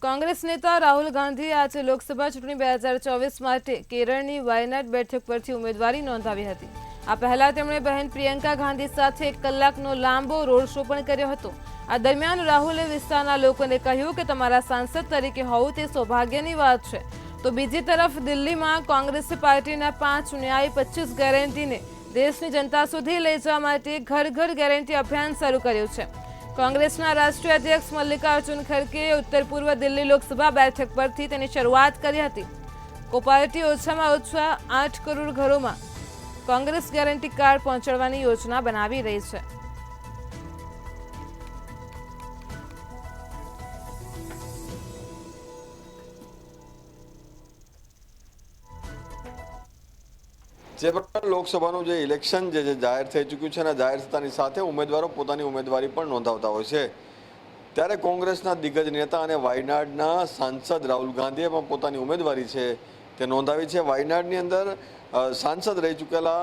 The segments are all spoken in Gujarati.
कांग्रेस नेता राहुल गांधी आज लोकसभा चूंटणी 2024 માટે કેરળની વાયનાડ બેઠક પરથી ઉમેદવારી નોંધાવી હતી। આ પહેલા તેમણે બહેન પ્રિયંકા ગાંધી સાથે 1 કલાકનો લાંબો રોડ શો પણ કર્યો હતો। આ દરમિયાન રાહુલે વિસ્તારના લોકોને કહ્યું કે તમારા સાંસદ તરીકે હોવું તે સૌભાગ્યની વાત છે। તો બીજી તરફ દિલ્હીમાં કોંગ્રેસ પાર્ટીના 5 ન્યાય 25 ગેરંટીને દેશની જનતા સુધી લઈ જવા માટે ઘર ઘર ગેરંટી અભિયાન શરૂ કર્યું છે। कांग्रेसना राष्ट्रीय अध्यक्ष मल्लिकार्जुन खड़गे उत्तर पूर्व दिल्ली लोकसभा बैठक परथी तेनी शरूआत करी हती। पार्टी ओछामां ओछा 8 करोड़ घरों में कांग्रेस गेरंटी कार्ड पहोंचाडवानी योजना बनावी रही है। જે પ્રમાણે લોકસભાનું જે ઇલેક્શન જે જાહેર થઈ ચૂક્યું છે અને જાહેર થતાની સાથે ઉમેદવારો પોતાની ઉમેદવારી પણ નોંધાવતા હોય છે, ત્યારે કોંગ્રેસના દિગ્ગજ નેતા અને વાયનાડના સાંસદ રાહુલ ગાંધીએ પણ પોતાની ઉમેદવારી છે તે નોંધાવી છે। વાયનાડની અંદર સાંસદ રહી ચૂકેલા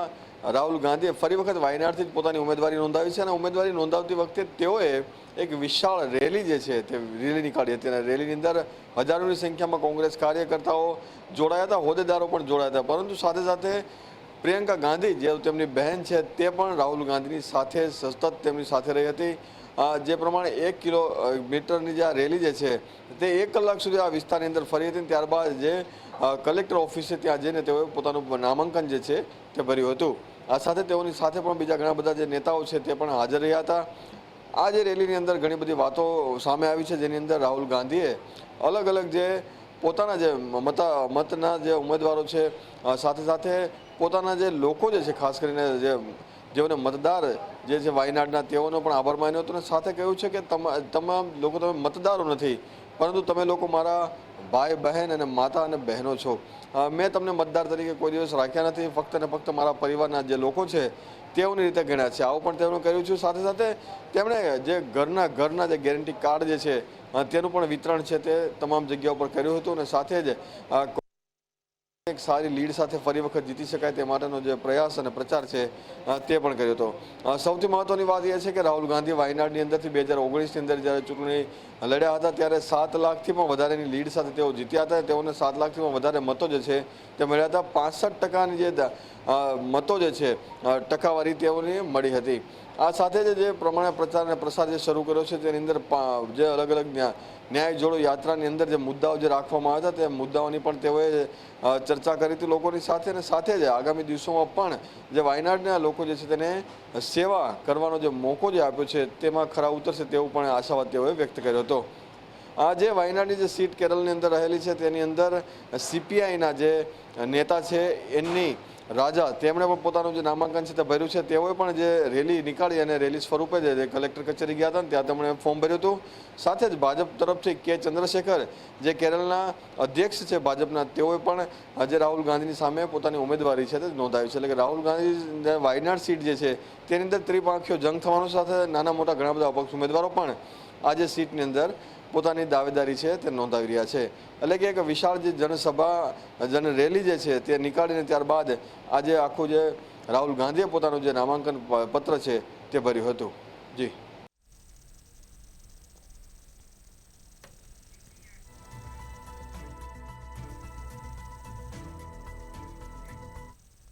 રાહુલ ગાંધીએ ફરી વખત વાયનાડથી જ પોતાની ઉમેદવારી નોંધાવી છે અને ઉમેદવારી નોંધાવતી વખતે તેઓએ એક વિશાળ રેલી જે છે તે રેલી નીકાળી હતી અને રેલીની અંદર હજારોની સંખ્યામાં કોંગ્રેસ કાર્યકર્તાઓ જોડાયા હતા, હોદ્દેદારો પણ જોડાયા હતા, પરંતુ સાથે સાથે પ્રિયંકા ગાંધી જે તેમની બહેન છે તે પણ રાહુલ ગાંધીની સાથે સતત તેમની સાથે રહી હતી। જે પ્રમાણે 1 કિલોમીટરની જે આ રેલી જે છે તે 1 કલાક સુધી આ વિસ્તારની અંદર ફરી હતી। ત્યારબાદ જે કલેક્ટર ઓફિસે ત્યાં જઈને તેઓએ પોતાનું નામાંકન જે છે તે ભર્યું હતું। આ સાથે તેઓની સાથે પણ બીજા ઘણા બધા જે નેતાઓ છે તે પણ હાજર રહ્યા હતા। આ જે રેલીની અંદર ઘણી બધી વાતો સામે આવી છે, જેની અંદર રાહુલ ગાંધીએ અલગ અલગ જે પોતાના જે મતના જે ઉમેદવારો છે, સાથે સાથે પોતાના જે લોકો જે છે, ખાસ કરીને જેઓને મતદાર જે છે વાયનાડના, તેઓનો પણ આભાર માન્યો હતો અને સાથે કહ્યું છે કે તમામ લોકો તમે મતદારો નથી, પરંતુ તમે લોકો મારા ભાઈ બહેન અને માતા અને બહેનો છો। મેં તમને મતદાર તરીકે કોઈ દિવસ રાખ્યા નથી, ફક્ત ને ફક્ત મારા પરિવારના જે લોકો છે તેઓની રીતે ગણ્યા છે, આવું પણ તેમણે કહ્યું છે। સાથે સાથે તેમણે જે ઘરના જે ગેરંટી કાર્ડ જે છે તેનું પણ વિતરણ છે તે તમામ જગ્યાઓ પર કર્યું હતું અને સાથે જ એક સારી લીડ સાથે ફરી વખત જીતી શકાય તે માટેનો જે પ્રયાસ અને પ્રચાર છે તે પણ કર્યો હતો। સૌથી મહત્વની વાત એ છે કે રાહુલ ગાંધી વાયનાડની અંદરથી 2019ની અંદર જ્યારે ચૂંટણી લડ્યા હતા ત્યારે 7 લાખથી પણ વધારેની લીડ સાથે તેઓ જીત્યા હતા। તેઓને 7 લાખથી પણ વધારે મતો જે છે તે મળ્યા હતા। 65% જે મતો જે છે ટકાવારી તેઓને મળી હતી। આ સાથે જ જે પ્રમાણે પ્રચાર અને પ્રસાર જે શરૂ કર્યો છે તેની અંદર જે અલગ અલગ ન્યાય જોડો યાત્રાની અંદર જે મુદ્દાઓ જે રાખવામાં આવ્યા હતા તે મુદ્દાઓની પણ તેઓએ ચર્ચા કરી હતી લોકોની સાથે, અને સાથે જ આગામી દિવસોમાં પણ જે વાયનાડના લોકો જે છે તેને સેવા કરવાનો જે મોકો જે આપ્યો છે તેમાં ખરા ઉતરશે તેવું પણ આશાવાદ તેઓએ વ્યક્ત કર્યો હતો। આ જે વાયનાડની જે સીટ કેરળની અંદર રહેલી છે તેની અંદર CPIના જે નેતા છે એની રાજા, તેમણે પણ પોતાનું જે નામાંકન છે તે ભર્યું છે। તેઓએ પણ જે રેલી નીકાળી અને રેલી સ્વરૂપે જે કલેક્ટર કચેરી ગયા હતા ત્યાં તેમણે ફોર્મ ભર્યું હતું। સાથે જ ભાજપ તરફથી કે ચંદ્રશેખર જે કેરળના અધ્યક્ષ છે ભાજપના, તેઓએ પણ આજે રાહુલ ગાંધીની સામે પોતાની ઉમેદવારી છે તે નોંધાવી છે। એટલે કે રાહુલ ગાંધી વાયનાડ સીટ જે છે તેની અંદર ત્રિપાંખીયો જંગ થવાનો, સાથે નાના મોટા ઘણા બધા અપક્ષ ઉમેદવારો પણ આજે સીટની અંદર પોતાની દાવેદારી છે તે નોંધાવી રહ્યા છે। એટલે કે એક વિશાળ જે જનસભા રેલી જે છે તે નીકાળીને ત્યારબાદ આજે આખું જે રાહુલ ગાંધીએ પોતાનું જે નામાંકન પત્ર છે તે ભર્યું હતું। જી।